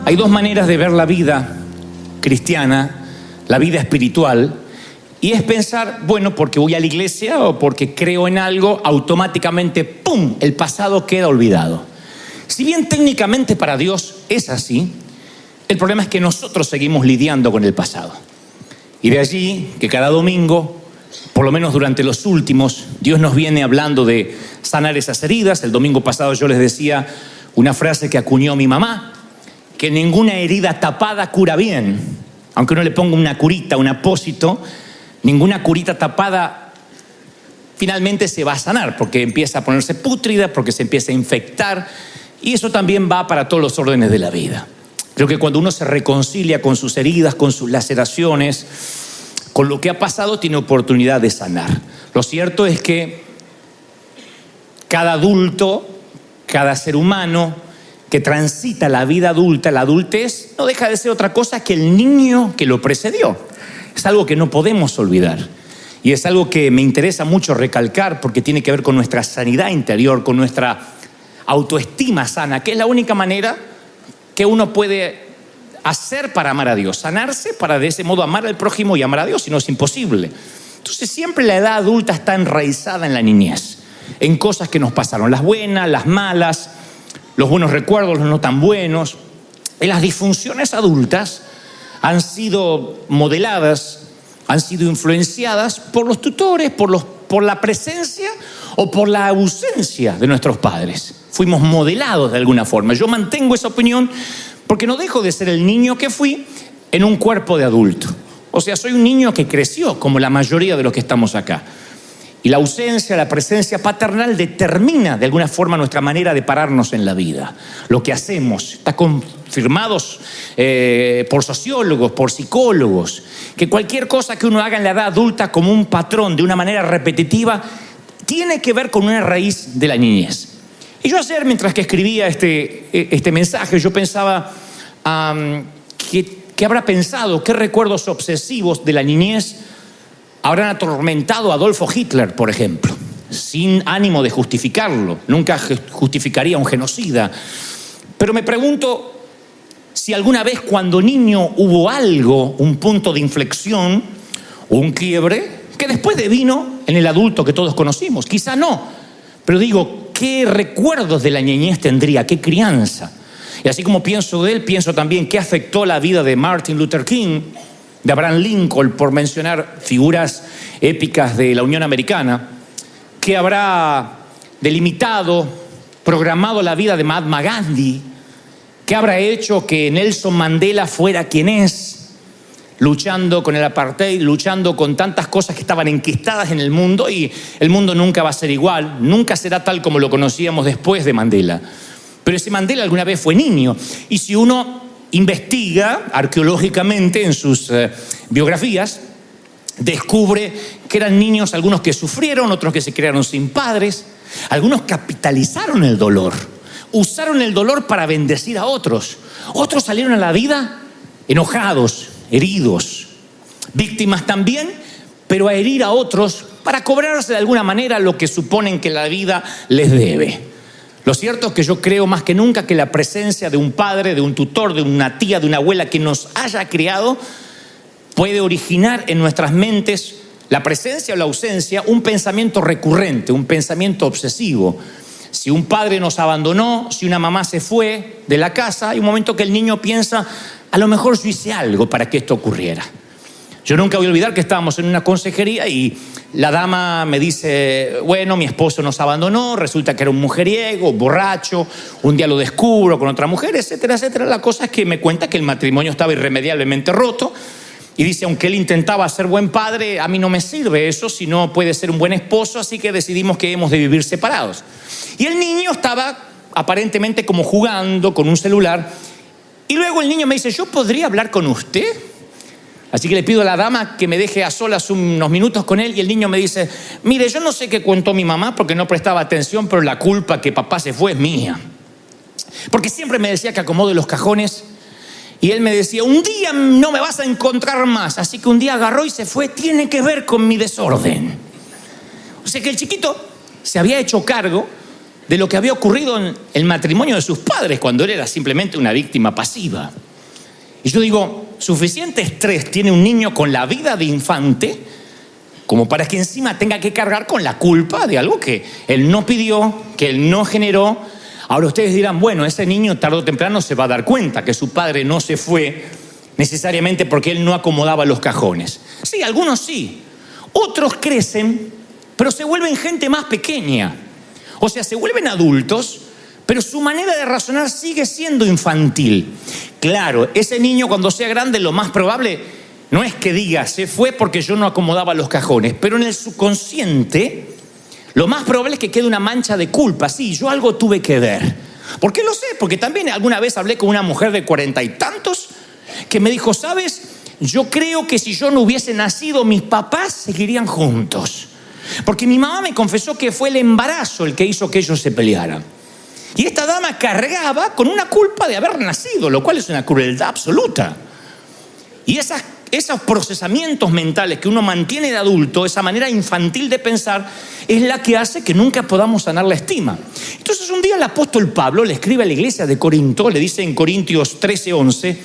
Hay dos maneras de ver la vida cristiana, la vida espiritual, y es pensar, bueno, porque voy a la iglesia o porque creo en algo, automáticamente, ¡pum!, el pasado queda olvidado. Si bien técnicamente para Dios es así, el problema es que nosotros seguimos lidiando con el pasado. Y de allí que cada domingo, por lo menos durante los últimos, Dios nos viene hablando de sanar esas heridas. El domingo pasado yo les decía una frase que acuñó mi mamá, que ninguna herida tapada cura bien. Aunque uno le ponga una curita, un apósito, ninguna curita tapada finalmente se va a sanar, porque empieza a ponerse pútrida, porque se empieza a infectar, y eso también va para todos los órdenes de la vida. Creo que cuando uno se reconcilia con sus heridas, con sus laceraciones, con lo que ha pasado, tiene oportunidad de sanar. Lo cierto es que cada adulto, cada ser humano que transita la vida adulta, la adultez, no deja de ser otra cosa que el niño que lo precedió. Es algo que no podemos olvidar. Y es algo que me interesa mucho recalcar porque tiene que ver con nuestra sanidad interior, con nuestra autoestima sana, que es la única manera que uno puede hacer para amar a Dios. Sanarse para de ese modo amar al prójimo y amar a Dios, si no es imposible. Entonces siempre la edad adulta está enraizada en la niñez, en cosas que nos pasaron, las buenas, las malas, los buenos recuerdos, los no tan buenos. Las disfunciones adultas han sido modeladas, han sido influenciadas por los tutores, por la presencia o por la ausencia de nuestros padres. Fuimos modelados de alguna forma. Yo mantengo esa opinión porque no dejo de ser el niño que fui en un cuerpo de adulto. O sea, soy un niño que creció como la mayoría de los que estamos acá. Y la ausencia, la presencia paternal determina de alguna forma nuestra manera de pararnos en la vida. Lo que hacemos está confirmado por sociólogos, por psicólogos, que cualquier cosa que uno haga en la edad adulta como un patrón, de una manera repetitiva, tiene que ver con una raíz de la niñez. Y yo ayer, mientras que escribía este mensaje, yo pensaba ¿qué habrá pensado? ¿Qué recuerdos obsesivos de la niñez habrán atormentado a Adolfo Hitler, por ejemplo? Sin ánimo de justificarlo, nunca justificaría a un genocida. Pero me pregunto si alguna vez cuando niño hubo algo, un punto de inflexión, un quiebre, que después devino en el adulto que todos conocimos. Quizá no, pero digo, ¿qué recuerdos de la niñez tendría? ¿Qué crianza? Y así como pienso de él, pienso también qué afectó la vida de Martin Luther King, de Abraham Lincoln, por mencionar figuras épicas de la Unión Americana, que habrá delimitado, programado la vida de Mahatma Gandhi, que habrá hecho que Nelson Mandela fuera quien es, luchando con el apartheid, luchando con tantas cosas que estaban enquistadas en el mundo, y el mundo nunca va a ser igual, nunca será tal como lo conocíamos después de Mandela. Pero ese Mandela alguna vez fue niño, y si uno investiga arqueológicamente en sus biografías, descubre que eran niños, algunos que sufrieron, otros que se criaron sin padres, algunos capitalizaron el dolor, usaron el dolor para bendecir a otros, otros salieron a la vida enojados, heridos, víctimas también, pero a herir a otros para cobrarse de alguna manera lo que suponen que la vida les debe. Lo cierto es que yo creo más que nunca que la presencia de un padre, de un tutor, de una tía, de una abuela que nos haya criado puede originar en nuestras mentes, la presencia o la ausencia, un pensamiento recurrente, un pensamiento obsesivo. Si un padre nos abandonó, si una mamá se fue de la casa, hay un momento que el niño piensa, a lo mejor yo hice algo para que esto ocurriera. Yo nunca voy a olvidar que estábamos en una consejería y la dama me dice, bueno, mi esposo nos abandonó, resulta que era un mujeriego, borracho, un día lo descubro con otra mujer, etcétera, etcétera. La cosa es que me cuenta que el matrimonio estaba irremediablemente roto y dice, aunque él intentaba ser buen padre, a mí no me sirve eso, si no puede ser un buen esposo, así que decidimos que hemos de vivir separados. Y el niño estaba aparentemente como jugando con un celular y luego el niño me dice, ¿yo podría hablar con usted? Así que le pido a la dama que me deje a solas unos minutos con él y el niño me dice, mire, yo no sé qué contó mi mamá porque no prestaba atención, pero la culpa que papá se fue es mía. Porque siempre me decía que acomode los cajones y él me decía, un día no me vas a encontrar más. Así que un día agarró y se fue, tiene que ver con mi desorden. O sea que el chiquito se había hecho cargo de lo que había ocurrido en el matrimonio de sus padres cuando él era simplemente una víctima pasiva. Y yo digo, suficiente estrés tiene un niño con la vida de infante como para que encima tenga que cargar con la culpa de algo que él no pidió, que él no generó. Ahora ustedes dirán, bueno, ese niño tarde o temprano se va a dar cuenta que su padre no se fue necesariamente porque él no acomodaba los cajones. Sí, algunos sí. Otros crecen, pero se vuelven gente más pequeña. O sea, se vuelven adultos, pero su manera de razonar sigue siendo infantil. Claro, ese niño cuando sea grande lo más probable no es que diga, se fue porque yo no acomodaba los cajones, pero en el subconsciente lo más probable es que quede una mancha de culpa. Sí, yo algo tuve que ver. ¿Por qué lo sé? Porque también alguna vez hablé con una mujer de 40 y tantos que me dijo, ¿sabes? Yo creo que si yo no hubiese nacido, mis papás seguirían juntos. Porque mi mamá me confesó que fue el embarazo el que hizo que ellos se pelearan. Y esta dama cargaba con una culpa de haber nacido, lo cual es una crueldad absoluta. Y esos procesamientos mentales que uno mantiene de adulto, esa manera infantil de pensar, es la que hace que nunca podamos sanar la estima. Entonces un día el apóstol Pablo le escribe a la iglesia de Corinto, le dice en Corintios 13:11,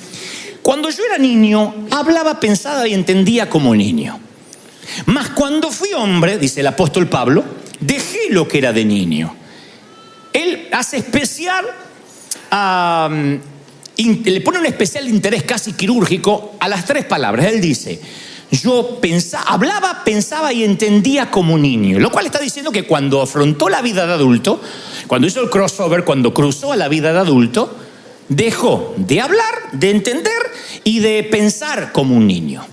cuando yo era niño, hablaba, pensaba y entendía como niño. Mas cuando fui hombre, dice el apóstol Pablo, dejé lo que era de niño. Él hace especial le pone un especial interés casi quirúrgico a las tres palabras. Él dice, yo hablaba, pensaba y entendía como niño. Lo cual está diciendo que cuando afrontó la vida de adulto, cuando hizo el crossover, cuando cruzó a la vida de adulto, dejó de hablar, de entender y de pensar como un niño.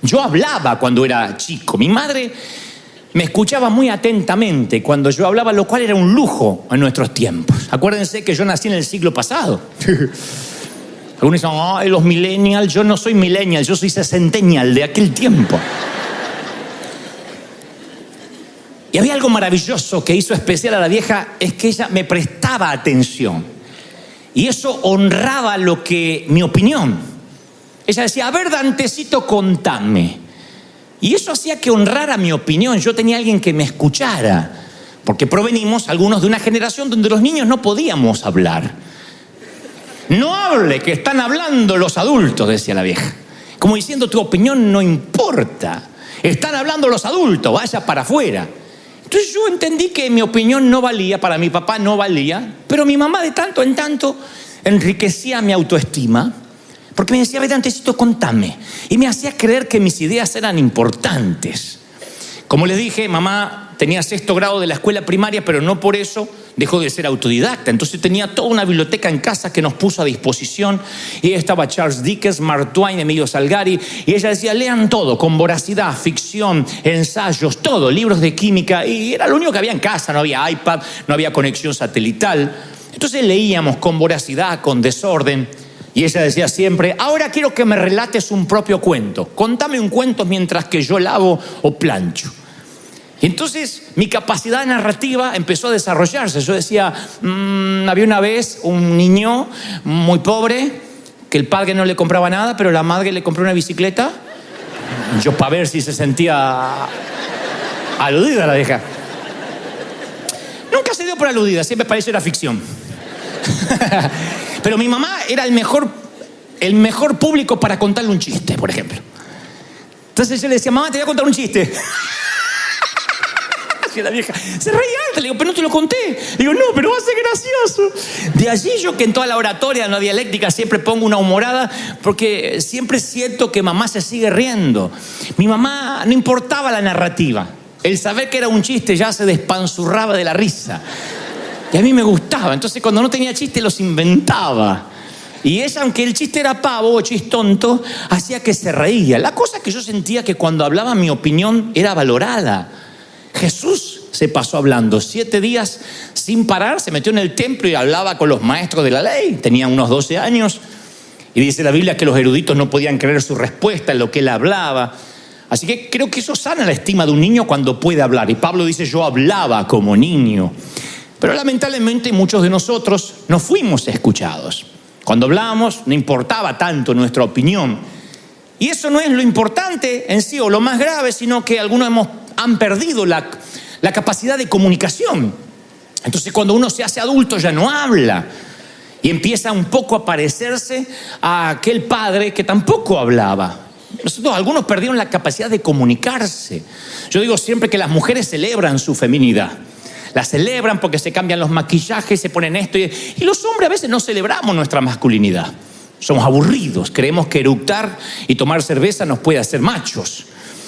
Yo hablaba cuando era chico. Mi madre me escuchaba muy atentamente cuando yo hablaba, lo cual era un lujo en nuestros tiempos. Acuérdense que yo nací en el siglo pasado. Algunos dicen, ay, los millennials. Yo no soy millennial, yo soy sesentennial de aquel tiempo. Y había algo maravilloso que hizo especial a la vieja, es que ella me prestaba atención. Y eso honraba mi opinión. Ella decía, a ver, Dantecito, contame. Y eso hacía que honrara mi opinión. Yo tenía alguien que me escuchara. Porque provenimos algunos de una generación donde los niños no podíamos hablar. No hable, que están hablando los adultos, decía la vieja. Como diciendo, tu opinión no importa. Están hablando los adultos, vaya para afuera. Entonces yo entendí que mi opinión no valía, para mi papá no valía, pero mi mamá de tanto en tanto enriquecía mi autoestima, porque me decía, ve, Dantecito, contame. Y me hacía creer que mis ideas eran importantes. Como les dije, mamá tenía 6º grado de la escuela primaria, pero no por eso dejó de ser autodidacta. Entonces tenía toda una biblioteca en casa que nos puso a disposición. Y ahí estaba Charles Dickens, Mark Twain, Emilio Salgari. Y ella decía, lean todo, con voracidad, ficción, ensayos, todo, libros de química. Y era lo único que había en casa, no había iPad, no había conexión satelital. Entonces leíamos con voracidad, con desorden. Y ella decía siempre, ahora quiero que me relates un propio cuento. Contame un cuento mientras que yo lavo o plancho. Y entonces mi capacidad narrativa empezó a desarrollarse. Yo decía, había una vez un niño muy pobre que el padre no le compraba nada, pero la madre le compró una bicicleta. Yo para ver si se sentía aludida la vieja. Nunca se dio por aludida, siempre pareció era ficción. Pero mi mamá era el mejor público para contarle un chiste, por ejemplo. Entonces yo le decía, mamá, te voy a contar un chiste. Y la vieja se reía alta. Le digo, pero no te lo conté. Le digo, no, pero va a ser gracioso. De allí yo, que en toda la oratoria, en la dialéctica, siempre pongo una humorada, porque siempre siento que mamá se sigue riendo. Mi mamá no importaba la narrativa. El saber que era un chiste ya se despanzurraba de la risa. Y a mí me gustaba. Entonces cuando no tenía chiste los inventaba. Y ella, aunque el chiste era pavo o chistonto, hacía que se reía. La cosa es que yo sentía que cuando hablaba mi opinión era valorada. Jesús se pasó hablando 7 días sin parar, se metió en el templo y hablaba con los maestros de la ley. Tenía unos 12 años. Y dice la Biblia que los eruditos no podían creer su respuesta en lo que él hablaba. Así que creo que eso sana la estima de un niño cuando puede hablar. Y Pablo dice, yo hablaba como niño. Pero lamentablemente muchos de nosotros no fuimos escuchados. Cuando hablábamos no importaba tanto nuestra opinión. Y eso no es lo importante en sí o lo más grave, sino que algunos han perdido la capacidad de comunicación. Entonces cuando uno se hace adulto ya no habla y empieza un poco a parecerse a aquel padre que tampoco hablaba. Algunos perdieron la capacidad de comunicarse. Yo digo siempre que las mujeres celebran su feminidad. La celebran porque se cambian los maquillajes, se ponen esto. Y los hombres a veces no celebramos nuestra masculinidad. Somos aburridos, creemos que eructar y tomar cerveza nos puede hacer machos.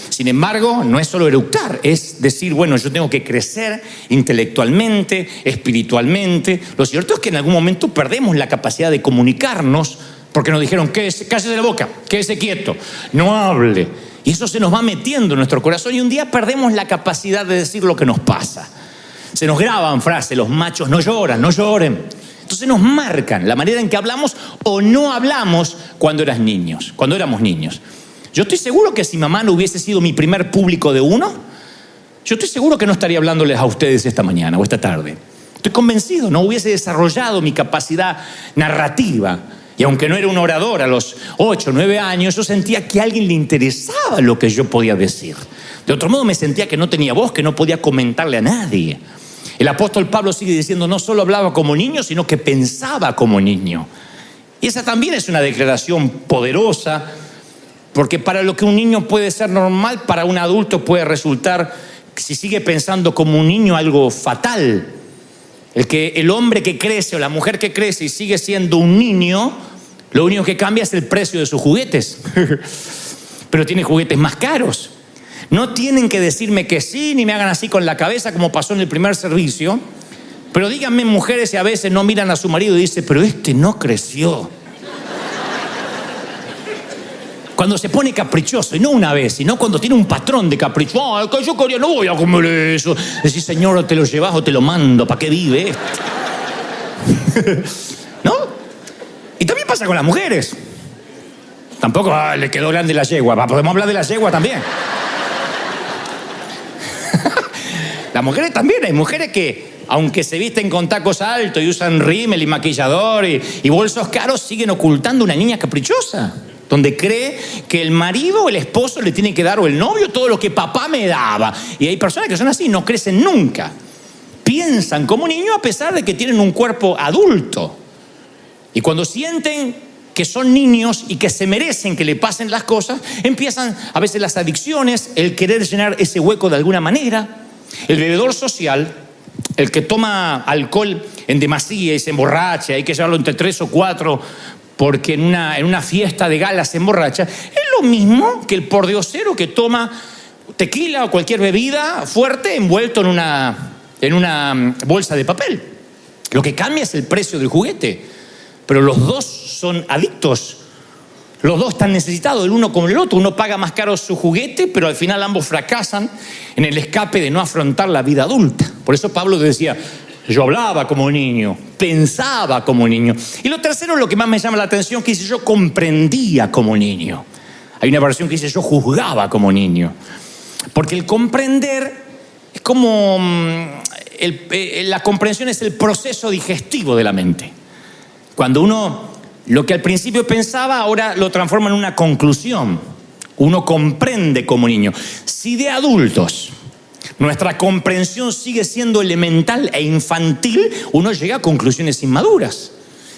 Sin embargo, no es solo eructar, es decir, bueno, yo tengo que crecer intelectualmente, espiritualmente. Lo cierto es que en algún momento perdemos la capacidad de comunicarnos porque nos dijeron, cállese la boca, quédese quieto, no hable. Y eso se nos va metiendo en nuestro corazón y un día perdemos la capacidad de decir lo que nos pasa. Se nos graban frases, los machos no lloran, no lloren. Entonces nos marcan la manera en que hablamos o no hablamos cuando éramos niños. Yo estoy seguro que si mamá no hubiese sido mi primer público de uno, yo estoy seguro que no estaría hablándoles a ustedes esta mañana o esta tarde. Estoy convencido, no hubiese desarrollado mi capacidad narrativa. Y aunque no era un orador a los 8 o 9 años, yo sentía que a alguien le interesaba lo que yo podía decir. De otro modo me sentía que no tenía voz, que no podía comentarle a nadie. El apóstol Pablo sigue diciendo, no solo hablaba como niño, sino que pensaba como niño. Y esa también es una declaración poderosa, porque para lo que un niño puede ser normal, para un adulto puede resultar, si sigue pensando como un niño, algo fatal. El hombre que crece o la mujer que crece y sigue siendo un niño, lo único que cambia es el precio de sus juguetes. Pero tiene juguetes más caros. No tienen que decirme que sí, ni me hagan así con la cabeza como pasó en el primer servicio. Pero díganme, mujeres, si a veces no miran a su marido y dicen, pero este no creció. Cuando se pone caprichoso, y no una vez, sino cuando tiene un patrón de capricho. Ay, que yo quería, no voy a comer eso. Decís, señor, te lo llevas o te lo mando, ¿para qué vive? ¿No? Y también pasa con las mujeres. Tampoco le quedó grande la yegua. Podemos hablar de la yegua también. Las mujeres también, hay mujeres que, aunque se visten con tacos altos y usan rímel y maquillador y bolsos caros, siguen ocultando una niña caprichosa, donde cree que el marido o el esposo le tiene que dar, o el novio, todo lo que papá me daba. Y hay personas que son así, no crecen nunca. Piensan como niños a pesar de que tienen un cuerpo adulto. Y cuando sienten que son niños y que se merecen que le pasen las cosas, empiezan a veces las adicciones, el querer llenar ese hueco de alguna manera. El bebedor social, el que toma alcohol en demasía y se emborracha, hay que llevarlo entre 3 o 4 porque en una fiesta de gala se emborracha, es lo mismo que el pordiosero que toma tequila o cualquier bebida fuerte envuelto en una bolsa de papel. Lo que cambia es el precio del juguete, pero los dos son adictos. Los dos están necesitados, el uno como el otro. Uno paga más caro su juguete, pero al final ambos fracasan en el escape de no afrontar la vida adulta. Por eso Pablo decía, yo hablaba como niño, pensaba como niño. Y lo tercero, lo que más me llama la atención, que dice, yo comprendía como niño. Hay una versión que dice, yo juzgaba como niño. Porque el comprender es como, la comprensión es el proceso digestivo de la mente. Cuando uno, lo que al principio pensaba, ahora lo transforma en una conclusión. Uno comprende como niño. Si de adultos nuestra comprensión sigue siendo elemental e infantil, uno llega a conclusiones inmaduras.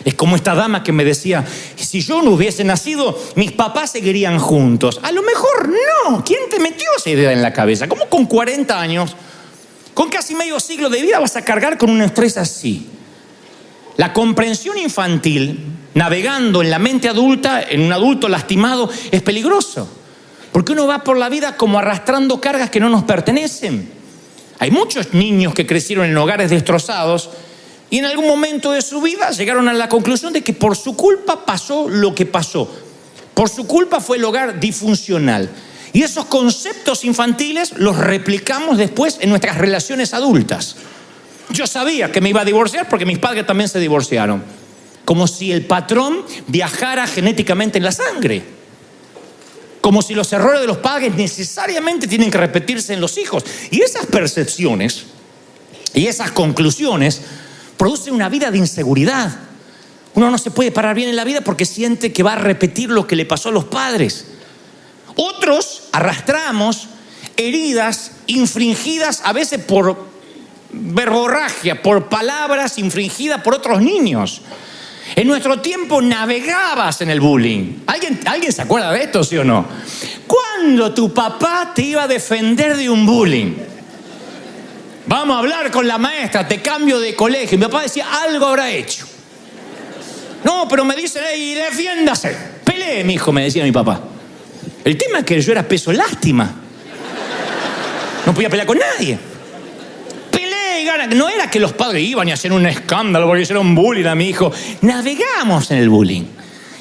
Es como esta dama que me decía, si yo no hubiese nacido, mis papás seguirían juntos. A lo mejor no. ¿Quién te metió esa idea en la cabeza? ¿Cómo con 40 años, con casi medio siglo de vida, vas a cargar con un estrés así? La comprensión infantil, navegando en la mente adulta, en un adulto lastimado, es peligroso. Porque uno va por la vida como arrastrando cargas que no nos pertenecen. Hay muchos niños que crecieron en hogares destrozados y en algún momento de su vida llegaron a la conclusión de que por su culpa pasó lo que pasó. Por su culpa fue el hogar disfuncional. Y esos conceptos infantiles los replicamos después en nuestras relaciones adultas. Yo sabía que me iba a divorciar porque mis padres también se divorciaron. Como si el patrón viajara genéticamente en la sangre. Como si los errores de los padres necesariamente tienen que repetirse en los hijos. Y esas percepciones y esas conclusiones producen una vida de inseguridad. Uno no se puede parar bien en la vida porque siente que va a repetir lo que le pasó a los padres. Otros arrastramos heridas infringidas a veces por verborragia, por palabras infringidas por otros niños. En nuestro tiempo navegabas en el bullying. ¿Alguien se acuerda de esto, sí o no? ¿Cuándo tu papá te iba a defender de un bullying? Vamos a hablar con la maestra, te cambio de colegio. Mi papá decía, algo habrá hecho. No, pero me dicen, ¡ey, defiéndase! Pelee, mi hijo, me decía mi papá. El tema es que yo era peso lástima. No podía pelear con nadie. Peleé y gana. No era que los padres iban y hacían un escándalo porque hicieron un bullying a mi hijo. Navegamos en el bullying.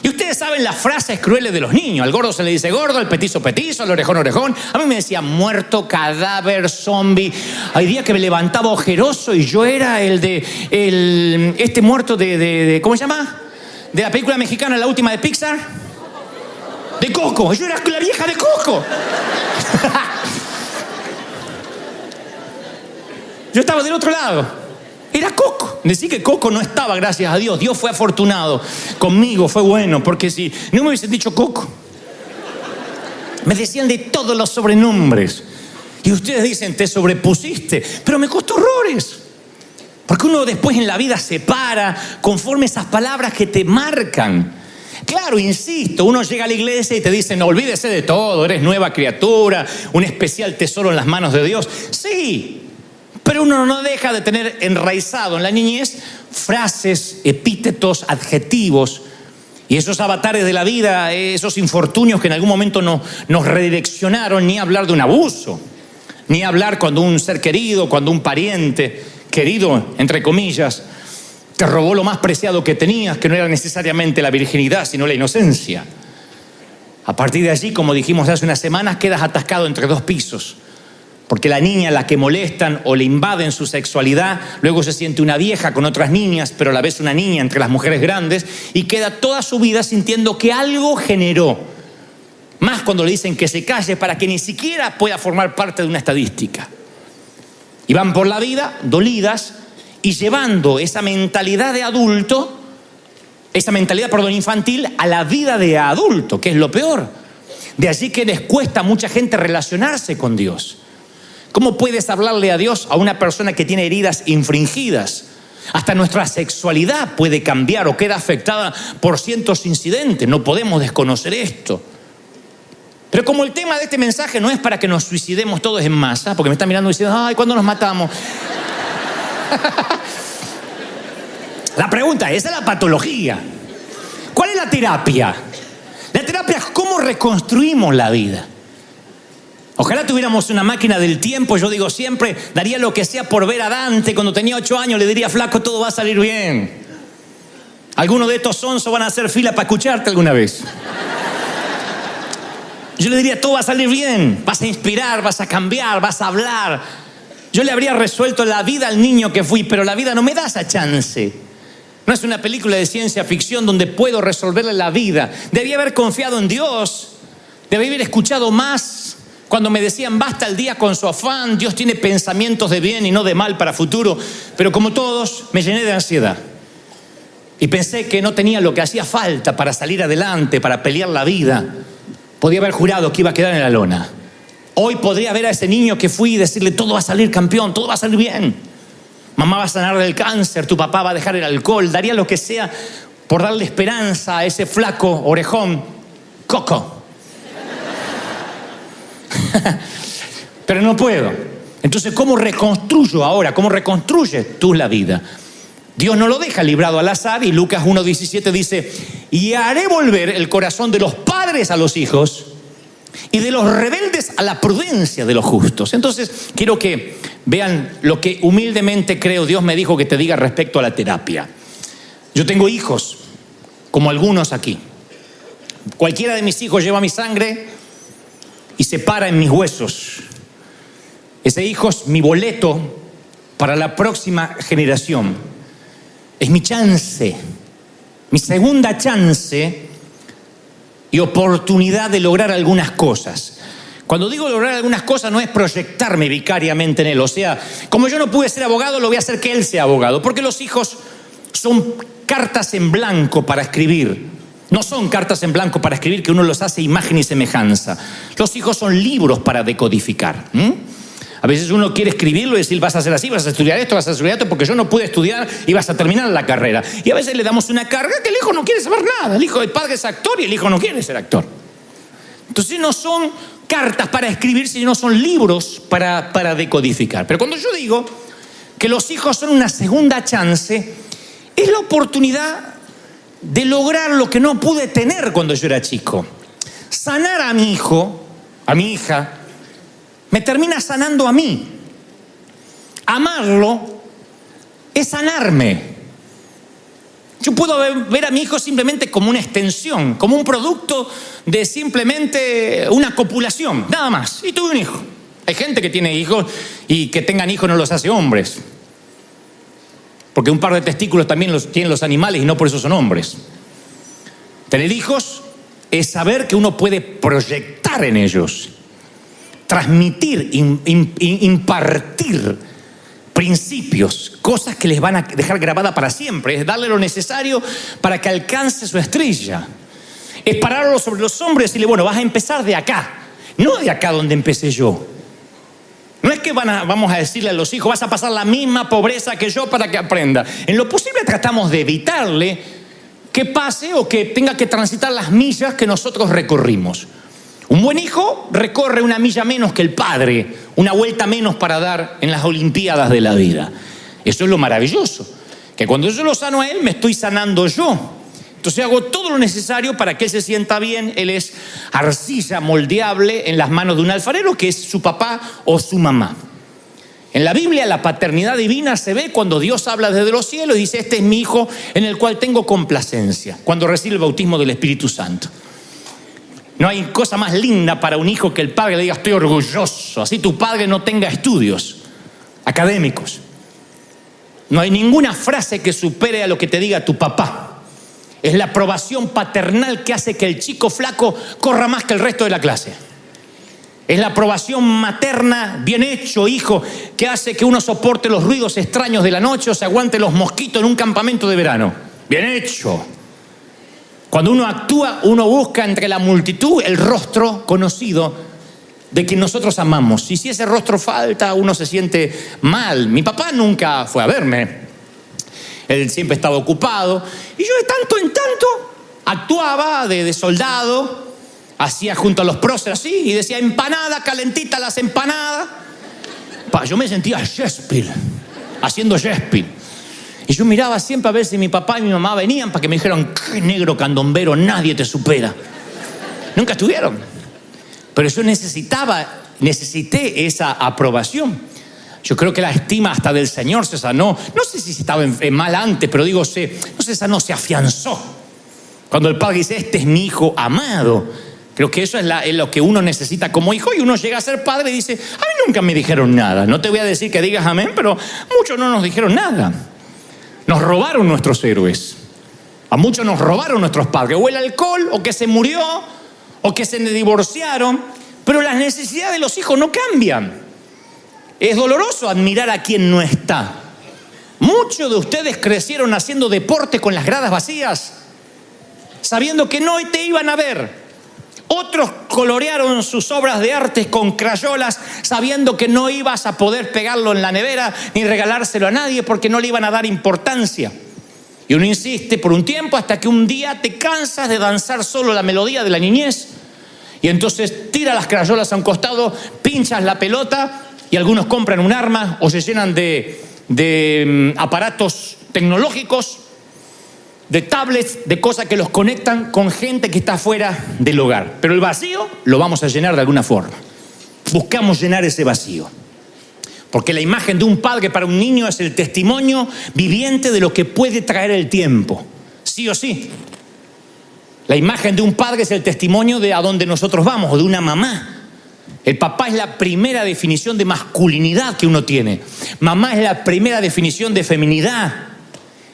Y ustedes saben las frases crueles de los niños. Al gordo se le dice gordo, al petizo petizo, al orejón orejón. A mí me decían muerto, cadáver, zombie. Hay días que me levantaba ojeroso y yo era este muerto de ¿cómo se llama? De la película mexicana, la última de Pixar. De Coco. Yo era la vieja de Coco. Yo estaba del otro lado. Era Coco. Decir que Coco no estaba, gracias a Dios. Dios fue afortunado conmigo, fue bueno, porque si no me hubiesen dicho Coco. Me decían de todos los sobrenombres. Y ustedes dicen, te sobrepusiste. Pero me costó horrores. Porque uno después en la vida se para conforme esas palabras que te marcan. Claro, insisto, uno llega a la iglesia y te dicen, no, olvídese de todo, eres nueva criatura, un especial tesoro en las manos de Dios. Sí. Pero uno no deja de tener enraizado en la niñez frases, epítetos, adjetivos y esos avatares de la vida, esos infortunios que en algún momento nos redireccionaron, ni hablar de un abuso, ni hablar cuando un ser querido, cuando un pariente querido, entre comillas, te robó lo más preciado que tenías, que no era necesariamente la virginidad, sino la inocencia. A partir de allí, como dijimos hace unas semanas, quedas atascado entre dos pisos. Porque la niña a la que molestan o le invaden su sexualidad, luego se siente una vieja con otras niñas, pero a la vez una niña entre las mujeres grandes, y queda toda su vida sintiendo que algo generó. Más cuando le dicen que se calle para que ni siquiera pueda formar parte de una estadística. Y van por la vida dolidas y llevando esa mentalidad de adulto, infantil, a la vida de adulto, que es lo peor. De allí que les cuesta a mucha gente relacionarse con Dios. ¿Cómo puedes hablarle a Dios a una persona que tiene heridas infringidas? Hasta nuestra sexualidad puede cambiar o queda afectada por cientos incidentes. No podemos desconocer esto. Pero como el tema de este mensaje no es para que nos suicidemos todos en masa, porque me están mirando diciendo, ay, ¿cuándo nos matamos? La pregunta es, esa es la patología. ¿Cuál es la terapia? La terapia es cómo reconstruimos la vida. Ojalá tuviéramos una máquina del tiempo. Yo digo siempre, daría lo que sea por ver a Dante. Cuando tenía 8 años le diría, flaco, todo va a salir bien. Algunos de estos sonsos van a hacer fila para escucharte alguna vez. Yo le diría, todo va a salir bien. Vas a inspirar, vas a cambiar, vas a hablar. Yo le habría resuelto la vida al niño que fui, pero la vida no me da esa chance. No es una película de ciencia ficción donde puedo resolverle la vida. Debí haber confiado en Dios. Debí haber escuchado más. Cuando me decían, basta el día con su afán, Dios tiene pensamientos de bien y no de mal para futuro. Pero como todos, me llené de ansiedad. Y pensé que no tenía lo que hacía falta para salir adelante, para pelear la vida. Podía haber jurado que iba a quedar en la lona. Hoy podría ver a ese niño que fui y decirle, todo va a salir campeón, todo va a salir bien. Mamá va a sanar del cáncer, tu papá va a dejar el alcohol. Daría lo que sea por darle esperanza a ese flaco orejón, Coco. Pero no puedo. Entonces, ¿cómo reconstruyo ahora? ¿Cómo reconstruyes tú la vida? Dios no lo deja librado al azar y Lucas 1:17 dice, y haré volver el corazón de los padres a los hijos y de los rebeldes a la prudencia de los justos. Entonces, quiero que vean lo que humildemente creo Dios me dijo que te diga respecto a la terapia. Yo tengo hijos, como algunos aquí. Cualquiera de mis hijos lleva mi sangre y se para en mis huesos. Ese hijo es mi boleto para la próxima generación. Es mi chance, mi segunda chance y oportunidad de lograr algunas cosas. Cuando digo lograr algunas cosas no es proyectarme vicariamente en él. O sea, como yo no pude ser abogado, lo voy a hacer que él sea abogado. Porque los hijos son cartas en blanco para escribir. No son cartas en blanco para escribir que uno los hace imagen y semejanza. Los hijos son libros para decodificar. A veces uno quiere escribirlo y decir, vas a hacer así, vas a estudiar esto, vas a estudiar esto, porque yo no pude estudiar y vas a terminar la carrera. Y a veces le damos una carga que el hijo no quiere saber nada. El padre es actor y el hijo no quiere ser actor. Entonces no son cartas para escribir, sino son libros para decodificar. Pero cuando yo digo que los hijos son una segunda chance, es la oportunidad de lograr lo que no pude tener cuando yo era chico. Sanar a mi hijo, a mi hija, me termina sanando a mí. Amarlo es sanarme. Yo puedo ver a mi hijo simplemente como una extensión, como un producto de simplemente una copulación, nada más. Y tuve un hijo. Hay gente que tiene hijos y que tengan hijos no los hace hombres. Porque un par de testículos también los tienen los animales y no por eso son hombres. Tener hijos es saber que uno puede proyectar en ellos, transmitir, impartir principios, cosas que les van a dejar grabada para siempre. Es darle lo necesario para que alcance su estrella. Es pararlo sobre los hombros y decirle, bueno, vas a empezar de acá, no de acá donde empecé yo. No es que vamos a decirle a los hijos, vas a pasar la misma pobreza que yo para que aprenda. En lo posible tratamos de evitarle que pase o que tenga que transitar las millas que nosotros recorrimos. Un buen hijo recorre una milla menos que el padre, una vuelta menos para dar en las olimpiadas de la vida. Eso es lo maravilloso, que cuando yo lo sano a él, me estoy sanando yo. Entonces hago todo lo necesario para que él se sienta bien. Él es arcilla moldeable en las manos de un alfarero que es su papá o su mamá. En la Biblia la paternidad divina se ve cuando Dios habla desde los cielos y dice, este es mi hijo en el cual tengo complacencia, cuando recibe el bautismo del Espíritu Santo. No hay cosa más linda para un hijo que el padre le diga, estoy orgulloso, así tu padre no tenga estudios académicos. No hay ninguna frase que supere a lo que te diga tu papá. Es la aprobación paternal que hace que el chico flaco corra más que el resto de la clase. Es la aprobación materna, bien hecho, hijo, que hace que uno soporte los ruidos extraños de la noche o se aguante los mosquitos en un campamento de verano. Bien hecho. Cuando uno actúa, uno busca entre la multitud el rostro conocido de quien nosotros amamos. Y si ese rostro falta, uno se siente mal. Mi papá nunca fue a verme. Él siempre estaba ocupado. Y yo de tanto en tanto actuaba de soldado, hacía junto a los próceres así, y decía, empanada, calentita las empanadas. Yo me sentía Shakespeare, haciendo Shakespeare. Y yo miraba siempre a ver si mi papá y mi mamá venían para que me dijeran, qué negro candombero, nadie te supera. Nunca estuvieron. Pero yo necesité esa aprobación. Yo creo que la estima hasta del Señor se sanó. No sé si estaba mal antes, pero digo, no se sanó, se afianzó. Cuando el padre dice, este es mi hijo amado. Creo que eso es lo que uno necesita como hijo. Y uno llega a ser padre y dice, a mí nunca me dijeron nada. No te voy a decir que digas amén, pero muchos no nos dijeron nada. Nos robaron nuestros héroes. A muchos nos robaron nuestros padres. O el alcohol, o que se murió, o que se divorciaron. Pero las necesidades de los hijos no cambian. Es doloroso admirar a quien no está. Muchos de ustedes crecieron haciendo deporte con las gradas vacías, sabiendo que no te iban a ver. Otros colorearon sus obras de arte con crayolas, sabiendo que no ibas a poder pegarlo en la nevera ni regalárselo a nadie porque no le iban a dar importancia. Y uno insiste por un tiempo hasta que un día te cansas de danzar solo la melodía de la niñez y entonces tiras las crayolas a un costado, pinchas la pelota y algunos compran un arma o se llenan de aparatos tecnológicos, de tablets, de cosas que los conectan con gente que está fuera del hogar. Pero el vacío lo vamos a llenar de alguna forma. Buscamos llenar ese vacío. Porque la imagen de un padre para un niño es el testimonio viviente de lo que puede traer el tiempo. Sí o sí. La imagen de un padre es el testimonio de a dónde nosotros vamos, o de una mamá. El papá es la primera definición de masculinidad que uno tiene. Mamá es la primera definición de feminidad.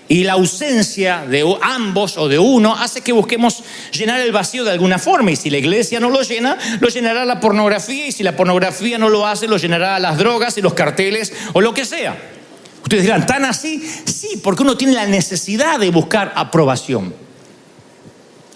Y la ausencia de ambos o de uno hace que busquemos llenar el vacío de alguna forma. Y si la iglesia no lo llena, lo llenará la pornografía. Y si la pornografía no lo hace, lo llenará las drogas y los carteles o lo que sea. Ustedes dirán, ¿tan así? Sí, porque uno tiene la necesidad de buscar aprobación.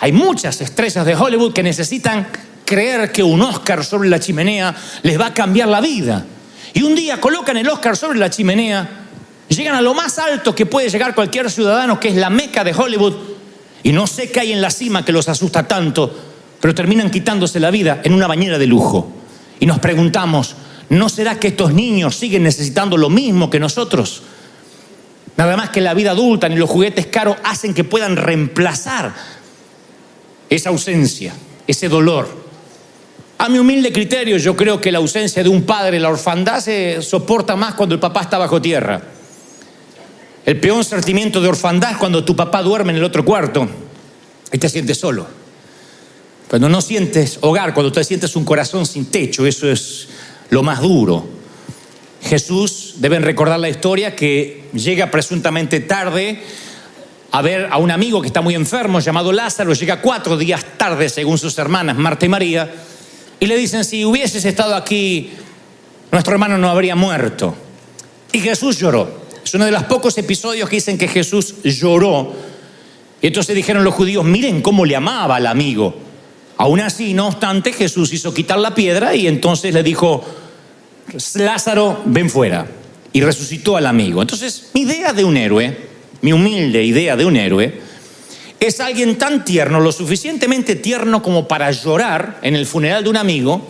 Hay muchas estrellas de Hollywood que necesitan creer que un Oscar sobre la chimenea les va a cambiar la vida. Y un día colocan el Oscar sobre la chimenea, llegan a lo más alto que puede llegar cualquier ciudadano, que es la Meca de Hollywood, y no sé qué hay en la cima que los asusta tanto, pero terminan quitándose la vida en una bañera de lujo. Y nos preguntamos, ¿no será que estos niños siguen necesitando lo mismo que nosotros? Nada más que la vida adulta ni los juguetes caros hacen que puedan reemplazar esa ausencia, ese dolor. A mi humilde criterio, yo creo que la ausencia de un padre, la orfandad, se soporta más cuando el papá está bajo tierra. El peor sentimiento de orfandad es cuando tu papá duerme en el otro cuarto y te sientes solo. Cuando no sientes hogar, cuando te sientes un corazón sin techo, eso es lo más duro. Jesús, deben recordar la historia, que llega presuntamente tarde a ver a un amigo que está muy enfermo llamado Lázaro. Llega 4 días tarde, según sus hermanas Marta y María, y le dicen: si hubieses estado aquí, nuestro hermano no habría muerto. Y Jesús lloró. Es uno de los pocos episodios que dicen que Jesús lloró. Y entonces dijeron los judíos: miren cómo le amaba al amigo. Aún así, no obstante, Jesús hizo quitar la piedra y entonces le dijo: Lázaro, ven fuera. Y resucitó al amigo. Entonces, mi idea de un héroe, mi humilde idea de un héroe, es alguien tan tierno, lo suficientemente tierno como para llorar en el funeral de un amigo,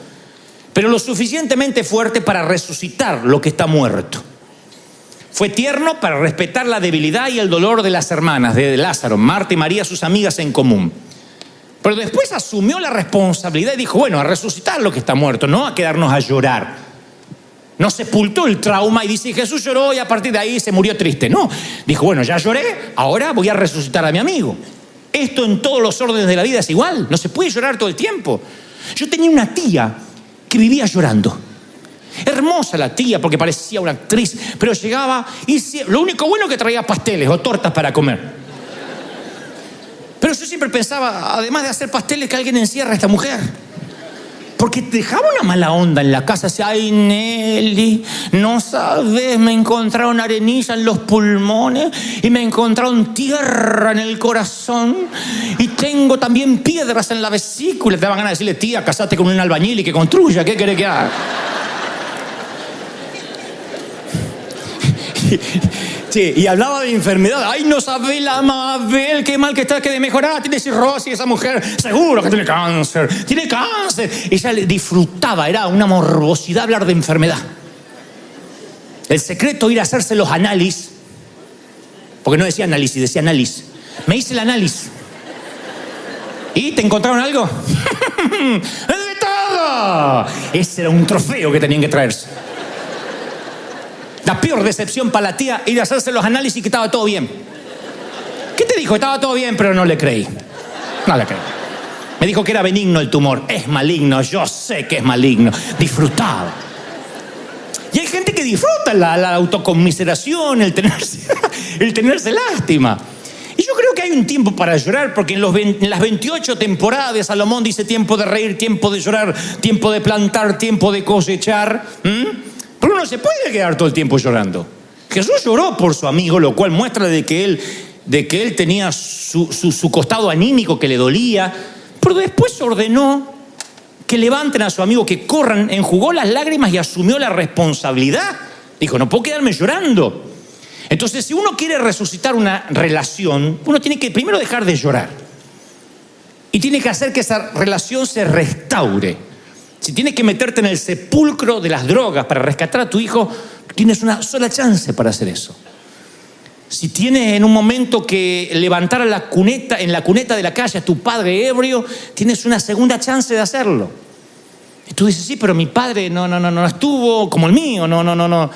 pero lo suficientemente fuerte para resucitar lo que está muerto. Fue tierno para respetar la debilidad y el dolor de las hermanas de Lázaro, Marta y María, sus amigas en común. Pero después asumió la responsabilidad y dijo: bueno, a resucitar lo que está muerto, no a quedarnos a llorar. No sepultó el trauma y dice: Jesús lloró y a partir de ahí se murió triste. No, dijo: bueno, ya lloré, ahora voy a resucitar a mi amigo. Esto en todos los órdenes de la vida es igual, no se puede llorar todo el tiempo. Yo tenía una tía que vivía llorando. Hermosa la tía, porque parecía una actriz, pero llegaba y lo único bueno que traía pasteles o tortas para comer. Pero yo siempre pensaba, además de hacer pasteles, que alguien encierra a esta mujer. Porque dejaba una mala onda en la casa. Decía: ay, Nelly, no sabes, me encontraron arenilla en los pulmones y me encontraron tierra en el corazón y tengo también piedras en la vesícula. Te daban ganas de decirle: tía, casate con un albañil y que construya, ¿qué querés que haga? Sí, y hablaba de enfermedad. Ay, no sabe la Mabel, qué mal que está, que de mejorar. Tiene cirrosis esa mujer, seguro que tiene cáncer. Tiene cáncer. Ella disfrutaba, era una morbosidad hablar de enfermedad. El secreto, ir a hacerse los análisis. Porque no decía análisis, decía análisis. Me hice el análisis. ¿Y te encontraron algo? ¡De todo! Ese era un trofeo que tenían que traerse. La peor decepción para la tía, ir a hacerse los análisis y que estaba todo bien. ¿Qué te dijo? Estaba todo bien, pero no le creí. No le creí. Me dijo que era benigno el tumor. Es maligno, yo sé que es maligno. Disfrutaba. Y hay gente que disfruta la autoconmiseración, el tenerse lástima. Y yo creo que hay un tiempo para llorar, porque en las 28 temporadas de Salomón dice: tiempo de reír, tiempo de llorar, tiempo de plantar, tiempo de cosechar. Pero uno se puede quedar todo el tiempo llorando. Jesús lloró por su amigo, lo cual muestra de que él tenía su costado anímico que le dolía. Pero después ordenó que levanten a su amigo, que corran, enjugó las lágrimas y asumió la responsabilidad. Dijo: no puedo quedarme llorando. Entonces, si uno quiere resucitar una relación, uno tiene que primero dejar de llorar. Y tiene que hacer que esa relación se restaure. Si tienes que meterte en el sepulcro de las drogas para rescatar a tu hijo, tienes una sola chance para hacer eso. Si tienes en un momento que levantar en la cuneta de la calle a tu padre ebrio, tienes una segunda chance de hacerlo. Y tú dices: sí, pero mi padre no estuvo como el mío, no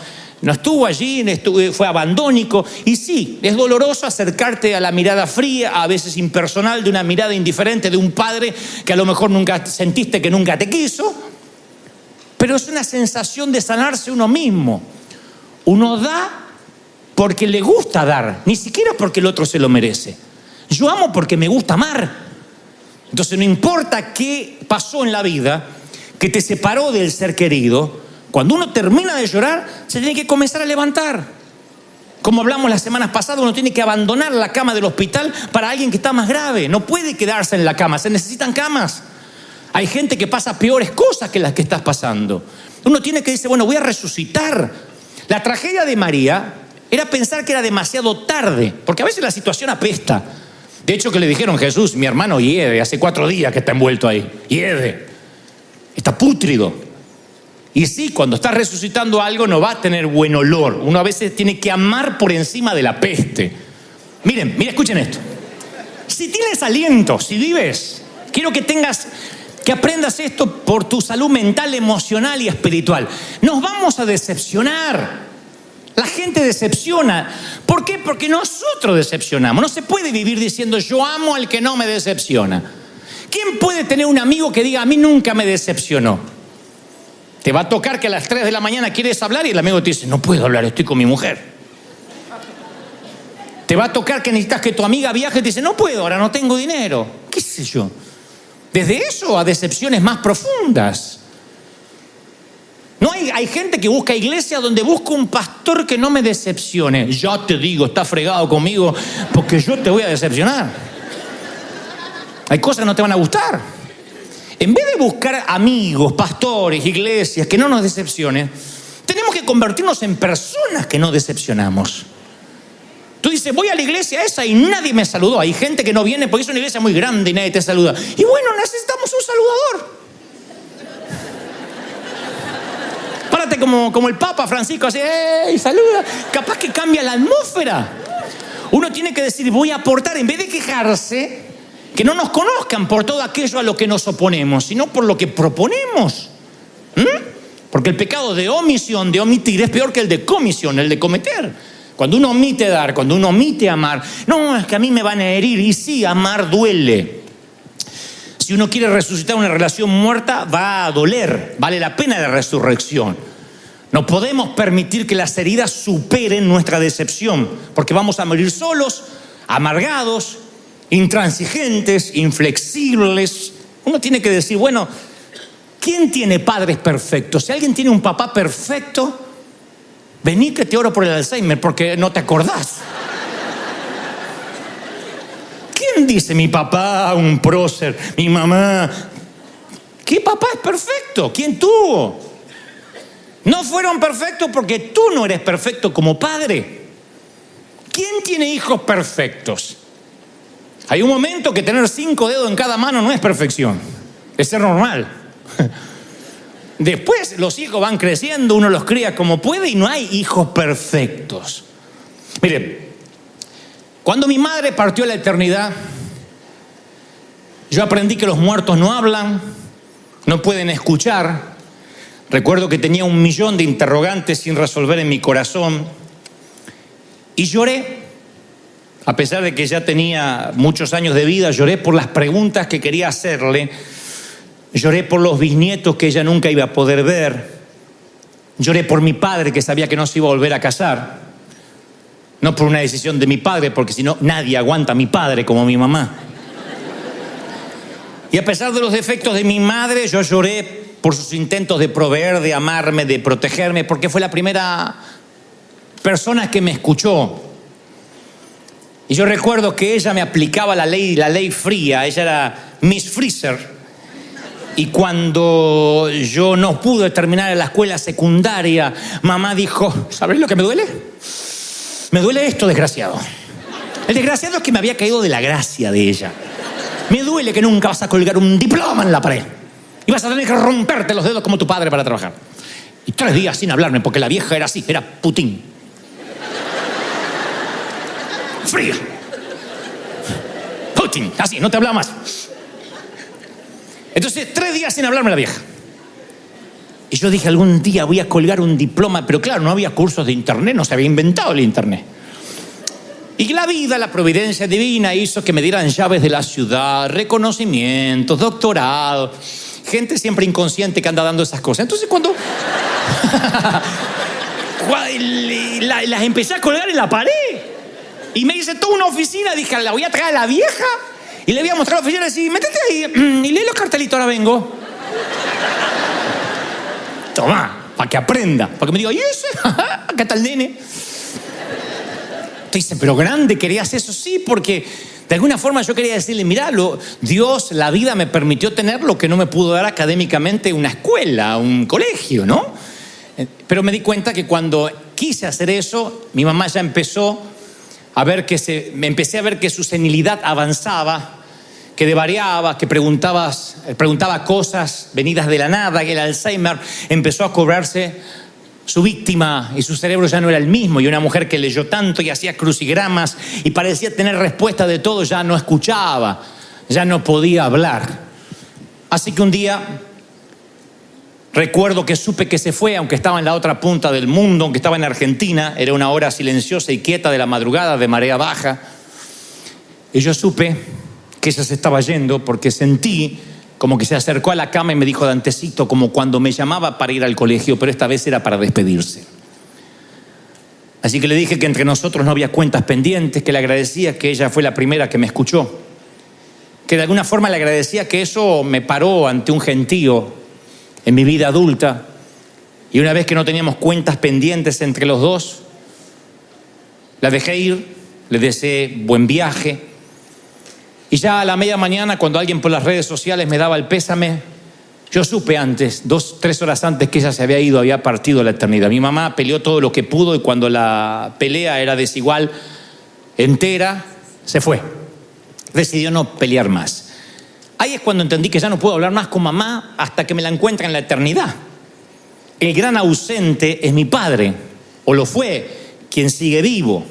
estuvo allí, fue abandónico. Y sí, es doloroso acercarte a la mirada fría, a veces impersonal, de una mirada indiferente de un padre que a lo mejor nunca sentiste que nunca te quiso. Pero es una sensación de sanarse uno mismo. Uno da porque le gusta dar, ni siquiera porque el otro se lo merece. Yo amo porque me gusta amar. Entonces no importa qué pasó en la vida que te separó del ser querido, cuando uno termina de llorar, se tiene que comenzar a levantar. Como hablamos las semanas pasadas, uno tiene que abandonar la cama del hospital para alguien que está más grave. No puede quedarse en la cama, se necesitan camas. Hay gente que pasa peores cosas que las que estás pasando. Uno tiene que decir, bueno, voy a resucitar. La tragedia de María era pensar que era demasiado tarde, porque a veces la situación apesta. De hecho, que le dijeron, Jesús, mi hermano hiede, hace 4 días que está envuelto ahí. Hiede. Está pútrido. Y sí, cuando estás resucitando algo no va a tener buen olor. Uno a veces tiene que amar por encima de la peste. Miren, escuchen esto. Si tienes aliento, si vives, quiero que aprendas esto por tu salud mental, emocional y espiritual. Nos vamos a decepcionar. La gente decepciona. ¿Por qué? Porque nosotros decepcionamos. No se puede vivir diciendo yo amo al que no me decepciona. ¿Quién puede tener un amigo que diga a mí nunca me decepcionó? Te va a tocar que a las 3 de la mañana quieres hablar y el amigo te dice no puedo hablar, estoy con mi mujer. Te va a tocar que necesitas que tu amiga viaje y te dice no puedo, ahora no tengo dinero. ¿Qué sé yo? Desde eso a decepciones más profundas. No hay gente que busca iglesias donde busca un pastor que no me decepcione. Ya te digo, está fregado conmigo porque yo te voy a decepcionar. Hay cosas que no te van a gustar. En vez de buscar amigos, pastores, iglesias que no nos decepcionen, tenemos que convertirnos en personas que no decepcionamos. Tú dices, voy a la iglesia esa y nadie me saludó. Hay gente que no viene porque es una iglesia muy grande y nadie te saluda. Y bueno, necesitamos un saludador. Párate como el Papa Francisco, así, ¡ey, saluda! Capaz que cambia la atmósfera. Uno tiene que decir, voy a aportar, en vez de quejarse, que no nos conozcan por todo aquello a lo que nos oponemos, sino por lo que proponemos. Porque el pecado de omisión, de omitir, es peor que el de comisión, el de cometer. Cuando uno omite dar, cuando uno omite amar, no, es que a mí me van a herir. Y sí, amar duele. Si uno quiere resucitar una relación muerta, va a doler. Vale la pena la resurrección. No podemos permitir que las heridas superen nuestra decepción, porque vamos a morir solos, amargados, intransigentes, inflexibles. Uno tiene que decir, bueno, ¿quién tiene padres perfectos? Si alguien tiene un papá perfecto, vení que te oro por el Alzheimer porque no te acordás. ¿Quién dice mi papá, un prócer, mi mamá? ¿Qué papá es perfecto? ¿Quién tuvo? No fueron perfectos porque tú no eres perfecto como padre. ¿Quién tiene hijos perfectos? Hay un momento que tener 5 dedos en cada mano no es perfección, es ser normal. Después los hijos van creciendo, uno los cría como puede y no hay hijos perfectos. Mire, cuando mi madre partió a la eternidad, yo aprendí que los muertos no hablan, no pueden escuchar. Recuerdo que tenía 1.000.000 de interrogantes sin resolver en mi corazón y lloré. A pesar de que ya tenía muchos años de vida, lloré por las preguntas que quería hacerle. Lloré por los bisnietos que ella nunca iba a poder ver. Lloré por mi padre que sabía que no se iba a volver a casar. No por una decisión de mi padre, porque si no, nadie aguanta a mi padre como mi mamá. Y a pesar de los defectos de mi madre, yo lloré por sus intentos de proveer, de amarme, de protegerme, porque fue la primera persona que me escuchó. Y yo recuerdo que ella me aplicaba la ley fría. Ella era Miss Freezer. Y cuando yo no pude terminar la escuela secundaria, mamá dijo, ¿sabes lo que me duele? Me duele esto, desgraciado. El desgraciado es que me había caído de la gracia de ella. Me duele que nunca vas a colgar un diploma en la pared. Y vas a tener que romperte los dedos como tu padre para trabajar. Y 3 días sin hablarme, porque la vieja era así, era Putin. Fría. Putin, así, no te hablaba más. Entonces, 3 días sin hablarme la vieja. Y yo dije, algún día voy a colgar un diploma. Pero claro, no había cursos de internet, no se había inventado el internet. Y la vida, la providencia divina hizo que me dieran llaves de la ciudad, reconocimientos, doctorado. Gente siempre inconsciente que anda dando esas cosas. Entonces cuando las empecé a colgar en la pared. Y me hice toda una oficina, dije, la voy a traer a la vieja y le voy a mostrar a la oficina y decir, métete ahí y lee los cartelitos, ahora vengo. Toma, para que aprenda, para que me diga, ¿y ese? ¿Qué tal, nene? Te dice, pero grande, ¿querías eso? Sí, porque de alguna forma yo quería decirle, mirá, Dios, la vida me permitió tener lo que no me pudo dar académicamente una escuela, un colegio, ¿no? Pero me di cuenta que cuando quise hacer eso, mi mamá ya empezó a ver me empecé a ver que su senilidad avanzaba, que devariaba, que preguntaba cosas venidas de la nada, que el Alzheimer empezó a cobrarse su víctima y su cerebro ya no era el mismo. Y una mujer que leyó tanto y hacía crucigramas y parecía tener respuesta de todo, ya no escuchaba, ya no podía hablar. Así que un día recuerdo que supe que se fue, aunque estaba en la otra punta del mundo, aunque estaba en Argentina. Era una hora silenciosa y quieta de la madrugada, de marea baja. Y yo supe que ella se estaba yendo porque sentí como que se acercó a la cama y me dijo, Dantecito, como cuando me llamaba para ir al colegio, pero esta vez era para despedirse. Así que le dije que entre nosotros no había cuentas pendientes, que le agradecía que ella fue la primera que me escuchó, que de alguna forma le agradecía que eso me paró ante un gentío en mi vida adulta. Y una vez que no teníamos cuentas pendientes entre los dos, la dejé ir, le deseé buen viaje. Y ya a la media mañana, cuando alguien por las redes sociales me daba el pésame, yo supe antes, 2-3 horas antes, que ella se había ido, había partido a la eternidad. Mi mamá peleó todo lo que pudo y cuando la pelea era desigual, entera, se fue. Decidió no pelear más. Ahí es cuando entendí que ya no puedo hablar más con mamá hasta que me la encuentre en la eternidad. El gran ausente es mi padre, o lo fue, quien sigue vivo.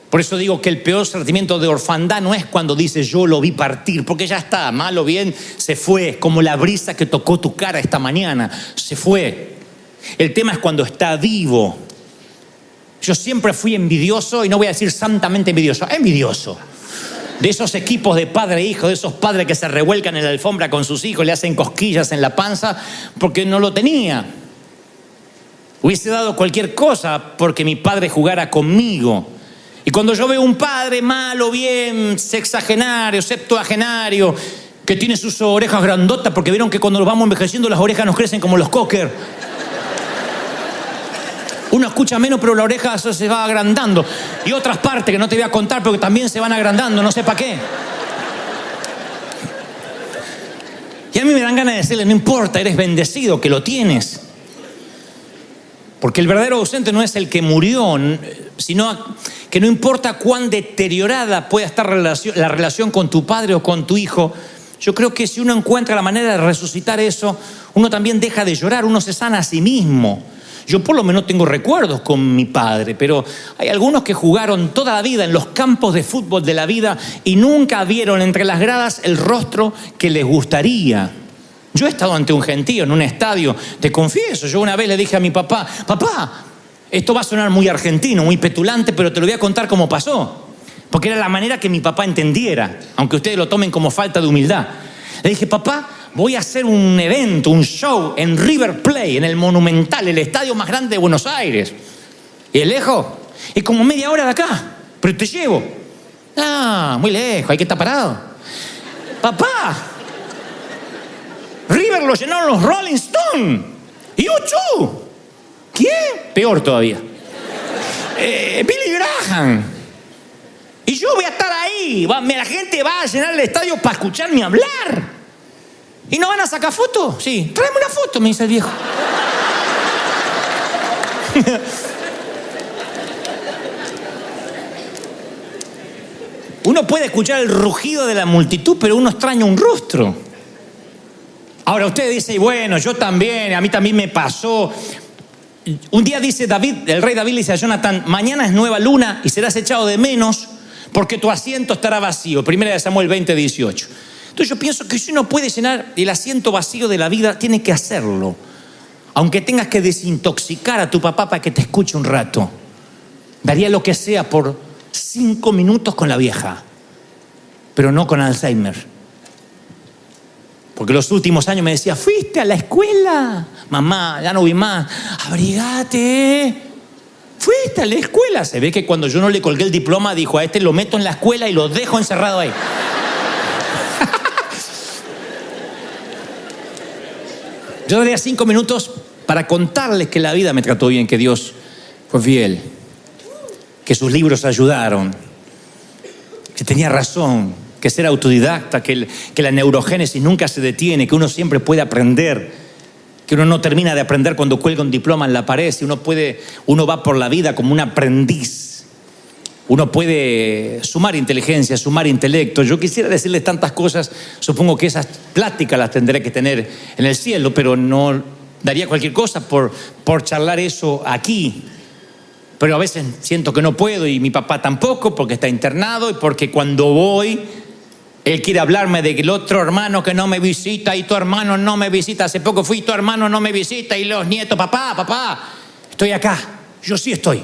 Por eso digo que el peor sentimiento de orfandad no es cuando dices yo lo vi partir, porque ya está, mal o bien, se fue. Es como la brisa que tocó tu cara esta mañana, se fue. El tema es cuando está vivo. Yo siempre fui envidioso, y no voy a decir santamente envidioso. De esos equipos de padre e hijo, de esos padres que se revuelcan en la alfombra con sus hijos, le hacen cosquillas en la panza porque no lo tenía. Hubiese dado cualquier cosa porque mi padre jugara conmigo. Y cuando yo veo un padre malo, bien, sexagenario, septuagenario, que tiene sus orejas grandotas, porque vieron que cuando nos vamos envejeciendo las orejas nos crecen como los cocker. Uno escucha menos, pero la oreja se va agrandando. Y otras partes que no te voy a contar, pero que también se van agrandando, no sé para qué. Y a mí me dan ganas de decirle, no importa, eres bendecido, que lo tienes. Porque el verdadero ausente no es el que murió, sino que no importa cuán deteriorada pueda estar la relación con tu padre o con tu hijo, yo creo que si uno encuentra la manera de resucitar eso, uno también deja de llorar, uno se sana a sí mismo. Yo por lo menos tengo recuerdos con mi padre, pero hay algunos que jugaron toda la vida en los campos de fútbol de la vida y nunca vieron entre las gradas el rostro que les gustaría. Yo he estado ante un gentío en un estadio, te confieso, yo una vez le dije a mi papá, papá, esto va a sonar muy argentino, muy petulante, pero te lo voy a contar cómo pasó, porque era la manera que mi papá entendiera, aunque ustedes lo tomen como falta de humildad. Le dije, papá, voy a hacer un evento, un show en River Plate, en el Monumental, el estadio más grande de Buenos Aires. ¿Y es lejos? Es como media hora de acá, pero te llevo. Ah, muy lejos, hay que estar parado. Papá, River lo llenaron los Rolling Stones. ¿Y U2? ¿Quién? Peor todavía. Billy Graham. Y yo voy a estar ahí. La gente va a llenar el estadio para escucharme hablar. ¿Y no van a sacar fotos? Sí. Tráeme una foto, me dice el viejo. Uno puede escuchar el rugido de la multitud, pero uno extraña un rostro. Ahora usted dice, bueno, yo también, a mí también me pasó. Un día dice David, el rey David le dice a Jonathan, mañana es nueva luna y serás echado de menos porque tu asiento estará vacío. 1 Samuel 20:18. Entonces yo pienso que si uno puede llenar el asiento vacío de la vida, tiene que hacerlo. Aunque tengas que desintoxicar a tu papá para que te escuche un rato. Daría lo que sea por 5 minutos con la vieja, pero no con Alzheimer. Porque los últimos años me decía, ¿fuiste a la escuela? Mamá, ya no vi más. Abrigate. ¿Fuiste a la escuela? Se ve que cuando yo no le colgué el diploma, dijo, a este lo meto en la escuela y lo dejo encerrado ahí. Yo daría 5 minutos para contarles que la vida me trató bien, que Dios fue fiel. que sus libros ayudaron, que tenía razón, que ser autodidacta, que la neurogénesis nunca se detiene, que uno siempre puede aprender, que uno no termina de aprender cuando cuelga un diploma en la pared, si uno va por la vida como un aprendiz. Uno puede sumar inteligencia, sumar intelecto. Yo quisiera decirles tantas cosas, supongo que esas pláticas las tendré que tener en el cielo, pero no daría cualquier cosa por charlar eso aquí. Pero a veces siento que no puedo, y mi papá tampoco, porque está internado, y porque cuando voy, él quiere hablarme de que el otro hermano que no me visita, y tu hermano no me visita, hace poco fui, tu hermano no me visita, y los nietos, papá, estoy acá, yo sí estoy.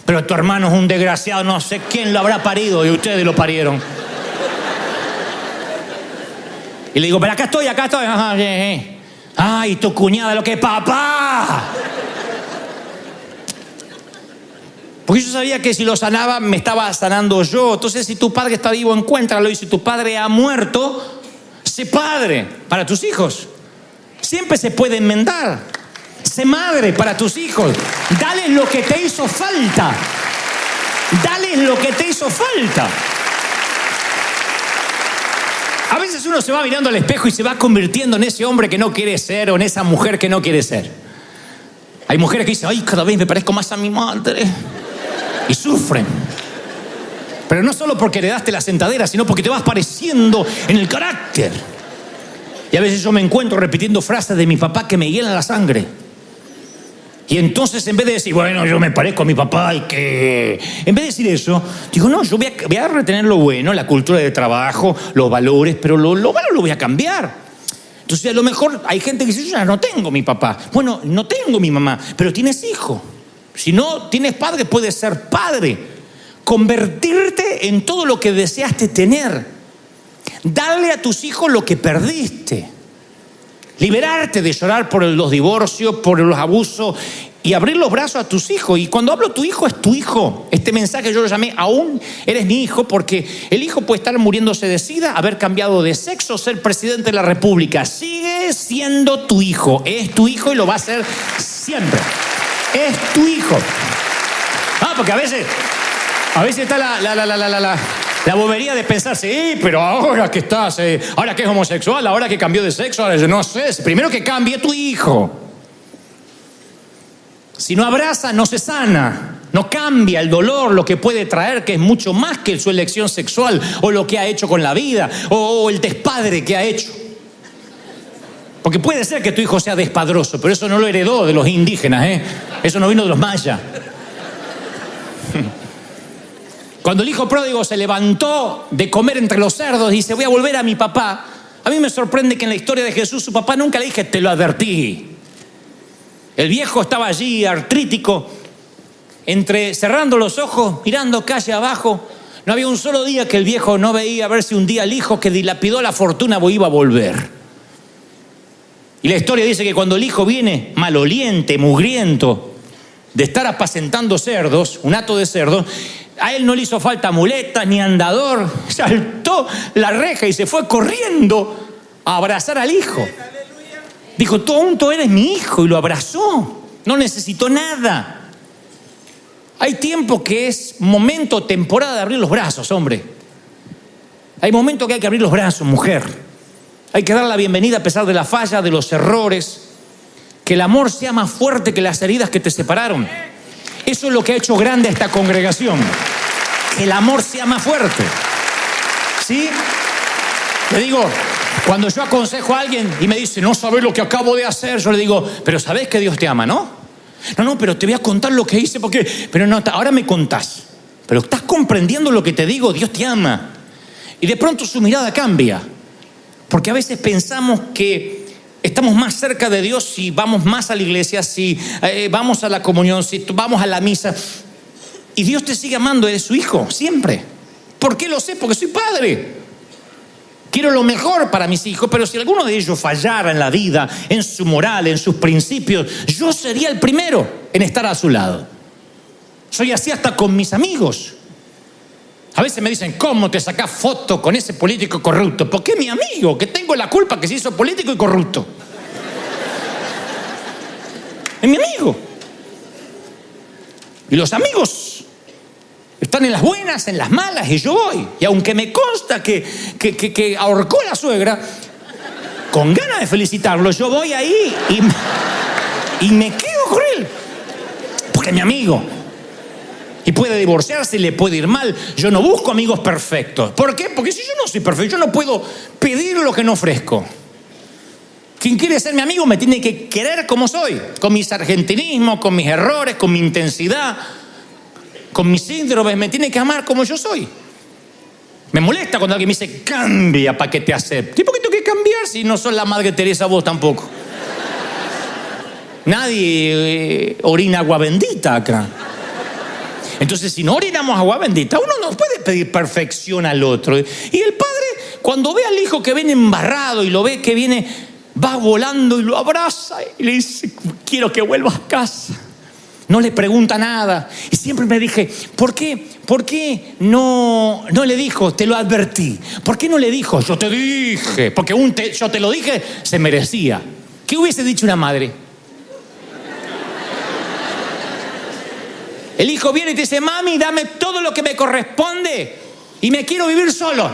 Pero tu hermano es un desgraciado, no sé quién lo habrá parido, y ustedes lo parieron. Y le digo, pero acá estoy. Ay, tu cuñada, lo que es papá. Porque yo sabía que si lo sanaba, me estaba sanando yo. Entonces, si tu padre está vivo, encuéntralo. Y si tu padre ha muerto, sé padre para tus hijos. Siempre se puede enmendar. Sé madre para tus hijos. Dales lo que te hizo falta. Dales lo que te hizo falta. A veces uno se va mirando al espejo y se va convirtiendo en ese hombre que no quiere ser, o en esa mujer que no quiere ser. Hay mujeres que dicen, ay, cada vez me parezco más a mi madre. Y sufren. Pero no solo porque heredaste la sentadera, sino porque te vas pareciendo en el carácter. Y a veces yo me encuentro repitiendo frases de mi papá que me hielan la sangre. Y entonces, en vez de decir, bueno, yo me parezco a mi papá y que... En vez de decir eso, digo, no, yo voy a retener lo bueno, la cultura de trabajo, los valores, pero lo malo lo voy a cambiar. Entonces, a lo mejor hay gente que dice, yo ya no tengo mi papá. Bueno, no tengo mi mamá, pero tienes hijo. Si no tienes padre, puedes ser padre. Convertirte en todo lo que deseaste tener. Darle a tus hijos lo que perdiste. Liberarte de llorar por los divorcios, por los abusos, y abrir los brazos a tus hijos. Y cuando hablo tu hijo, es tu hijo. Este mensaje yo lo llamé aún eres mi hijo, porque el hijo puede estar muriéndose de sida, haber cambiado de sexo, ser presidente de la república. Sigue siendo tu hijo. Es tu hijo y lo va a ser siempre. Es tu hijo. Porque a veces está la bobería de pensar, sí, pero ahora que estás, ahora que es homosexual, ahora que cambió de sexo, ahora yo no sé, primero que cambie tu hijo. Si no abraza, no se sana, no cambia el dolor, lo que puede traer, que es mucho más que su elección sexual, o lo que ha hecho con la vida, o el despadre que ha hecho. Porque puede ser que tu hijo sea despadroso, pero eso no lo heredó de los indígenas, eso no vino de los mayas. Cuando el hijo pródigo se levantó de comer entre los cerdos y dice, voy a volver a mi papá, a mí me sorprende que en la historia de Jesús su papá nunca le dije, te lo advertí. El viejo estaba allí, artrítico, cerrando los ojos, mirando calle abajo. No había un solo día que el viejo no veía a ver si un día el hijo que dilapidó la fortuna iba a volver. Y la historia dice que cuando el hijo viene maloliente, mugriento, de estar apacentando cerdos, un hato de cerdos, a él no le hizo falta muletas ni andador, saltó la reja y se fue corriendo a abrazar al hijo. Dijo, tú eres mi hijo, y lo abrazó. No necesitó nada. Hay tiempo que es momento, temporada de abrir los brazos, hombre. Hay momentos que hay que abrir los brazos, mujer. Hay que dar la bienvenida a pesar de la falla, de los errores. Que el amor sea más fuerte que las heridas que te separaron. Eso es lo que ha hecho grande a esta congregación. Que el amor sea más fuerte. ¿Sí? Le digo, cuando yo aconsejo a alguien y me dice, no sabes lo que acabo de hacer, yo le digo, pero sabes que Dios te ama, ¿no? No, pero te voy a contar lo que hice porque... Pero no, ahora me contás. Pero estás comprendiendo lo que te digo, Dios te ama. Y de pronto su mirada cambia. Porque a veces pensamos que estamos más cerca de Dios si vamos más a la iglesia, si vamos a la comunión, si vamos a la misa. Y Dios te sigue amando, eres su hijo, siempre. ¿Por qué lo sé? Porque soy padre. Quiero lo mejor para mis hijos, pero si alguno de ellos fallara en la vida, en su moral, en sus principios, yo sería el primero en estar a su lado. Soy así hasta con mis amigos. A veces me dicen, ¿cómo te sacás foto con ese político corrupto? Porque es mi amigo, que tengo la culpa que se hizo político y corrupto. Es mi amigo. Y los amigos están en las buenas, en las malas, y yo voy. Y aunque me consta que ahorcó a la suegra, con ganas de felicitarlo, yo voy ahí y me quedo con él. Porque es mi amigo. Y puede divorciarse y le puede ir mal. Yo no busco amigos perfectos. ¿Por qué? Porque si yo no soy perfecto, yo no puedo pedir lo que no ofrezco. Quien quiere ser mi amigo me tiene que querer como soy. Con mis argentinismos, con mis errores, con mi intensidad, con mis síndromes. Me tiene que amar como yo soy. Me molesta cuando alguien me dice, cambia para que te acepte. ¿Y por qué tengo que cambiar si no sos la Madre Teresa vos tampoco? Nadie orina agua bendita acá. Entonces, si no orinamos agua bendita, uno no puede pedir perfección al otro. Y el padre, cuando ve al hijo que viene embarrado y lo ve que viene, va volando y lo abraza y le dice, quiero que vuelvas a casa. No le pregunta nada. Y siempre me dije, ¿por qué no le dijo, te lo advertí? ¿Por qué no le dijo, yo te dije? Porque yo te lo dije, se merecía. ¿Qué hubiese dicho una madre? El hijo viene y te dice, mami, dame todo lo que me corresponde y me quiero vivir solo.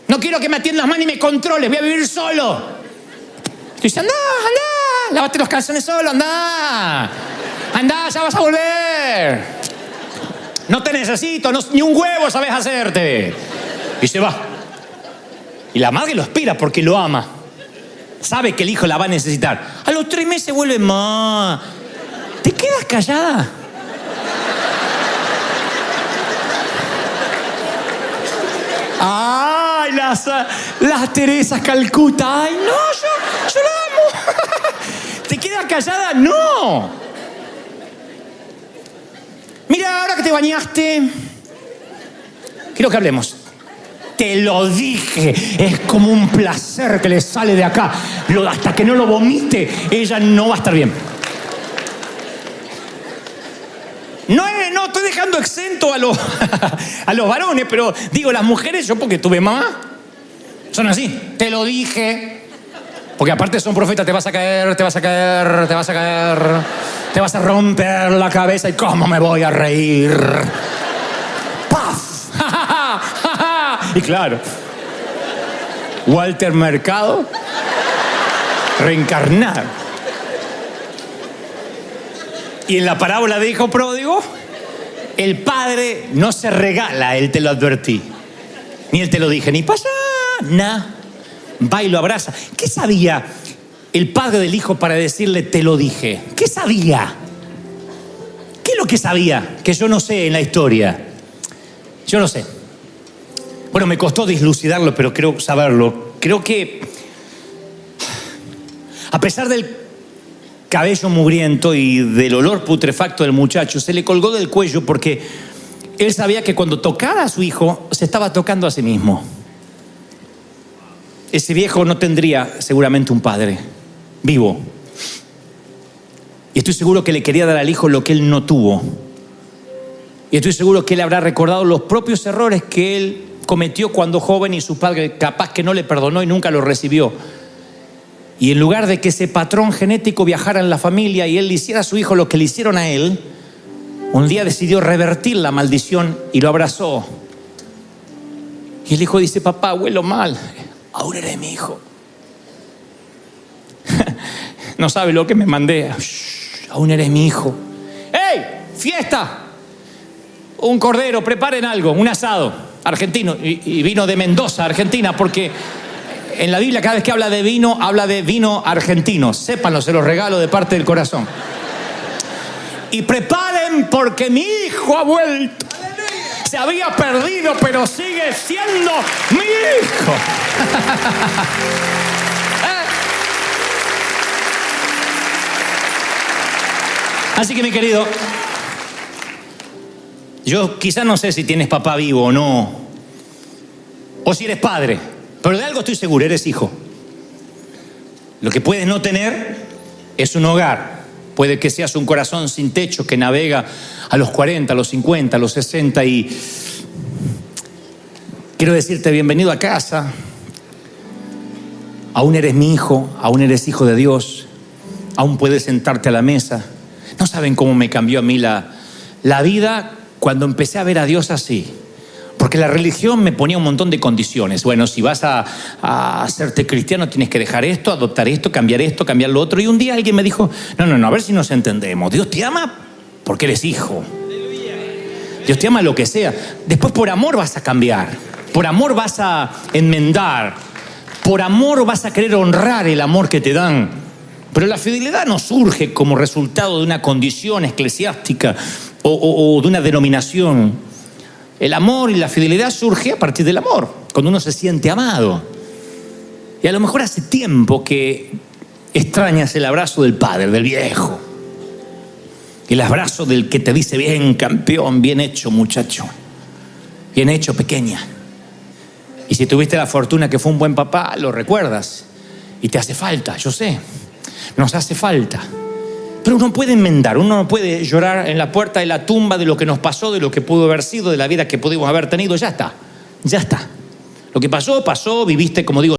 No quiero que me atiendas más ni me controles, voy a vivir solo. Y dice, anda, lávate los calzones solo, anda, ya vas a volver. No te necesito, ni un huevo sabes hacerte. Y se va. Y la madre lo espera porque lo ama. Sabe que el hijo la va a necesitar. A los 3 meses vuelve, ma, ¿te quedas callada? Ay, las Teresas Calcuta. Ay, no, yo la amo. ¿Te quedas callada? No. Mira, ahora que te bañaste, quiero que hablemos. Te lo dije, es como un placer que le sale de acá. Hasta que no lo vomite, ella no va a estar bien. No estoy dejando exento a los varones, pero digo, las mujeres, yo porque tuve mamá, son así. Te lo dije. Porque aparte son profetas, te vas a caer, te vas a romper la cabeza. ¿Y cómo me voy a reír? ¡Paf! Y claro, Walter Mercado, reencarnar. Y en la parábola de hijo pródigo, el padre no se regala, él te lo advertí. Ni él te lo dije, ni pasa nada. Va y lo abraza. ¿Qué sabía el padre del hijo para decirle te lo dije? ¿Qué sabía? ¿Qué es lo que sabía? Que yo no sé en la historia. Yo no sé. Bueno, me costó dislucidarlo, pero creo saberlo. Creo que, a pesar del cabello mugriento y del olor putrefacto del muchacho, se le colgó del cuello porque él sabía que cuando tocara a su hijo, se estaba tocando a sí mismo. Ese viejo no tendría seguramente un padre vivo. Y estoy seguro que le quería dar al hijo lo que él no tuvo. Y estoy seguro que él habrá recordado los propios errores que él cometió cuando joven y su padre capaz que no le perdonó y nunca lo recibió. Y en lugar de que ese patrón genético viajara en la familia y él le hiciera a su hijo lo que le hicieron a él, un día decidió revertir la maldición y lo abrazó. Y el hijo dice, papá, huelo mal. Aún eres mi hijo. No sabe lo que me mandé. Aún eres mi hijo. ¡Ey! ¡Fiesta! Un cordero, preparen algo, un asado argentino. Y vino de Mendoza, Argentina, porque en la Biblia cada vez que habla de vino argentino. Sépanlo, se los regalo de parte del corazón. Y preparen porque mi hijo ha vuelto. Se había perdido, pero sigue siendo mi hijo. Así que, mi querido, yo quizás no sé si tienes papá vivo o no, o si eres padre, pero de algo estoy seguro, eres hijo. Lo que puedes no tener es un hogar. Puede que seas un corazón sin techo que navega a los 40, a los 50, a los 60 y quiero decirte bienvenido a casa. Aún eres mi hijo, aún eres hijo de Dios, aún puedes sentarte a la mesa. No saben cómo me cambió a mí la la vida cuando empecé a ver a Dios así. Porque la religión me ponía un montón de condiciones. Bueno, si vas a hacerte cristiano tienes que dejar esto, adoptar esto, cambiar lo otro. Y un día alguien me dijo, no, a ver si nos entendemos. Dios te ama porque eres hijo. Dios te ama lo que sea. Después por amor vas a cambiar. Por amor vas a enmendar. Por amor vas a querer honrar el amor que te dan. Pero la fidelidad no surge como resultado de una condición eclesiástica o de una denominación. El amor y la fidelidad surge a partir del amor, cuando uno se siente amado. Y a lo mejor hace tiempo que extrañas el abrazo del padre, del viejo. El abrazo del que te dice, bien campeón, bien hecho muchacho, bien hecho pequeña. Y si tuviste la fortuna que fue un buen papá, lo recuerdas. Y te hace falta, yo sé, nos hace falta. Pero uno puede enmendar, uno no puede llorar en la puerta de la tumba de lo que nos pasó, de lo que pudo haber sido, de la vida que pudimos haber tenido. Ya está. Lo que pasó, viviste, como digo,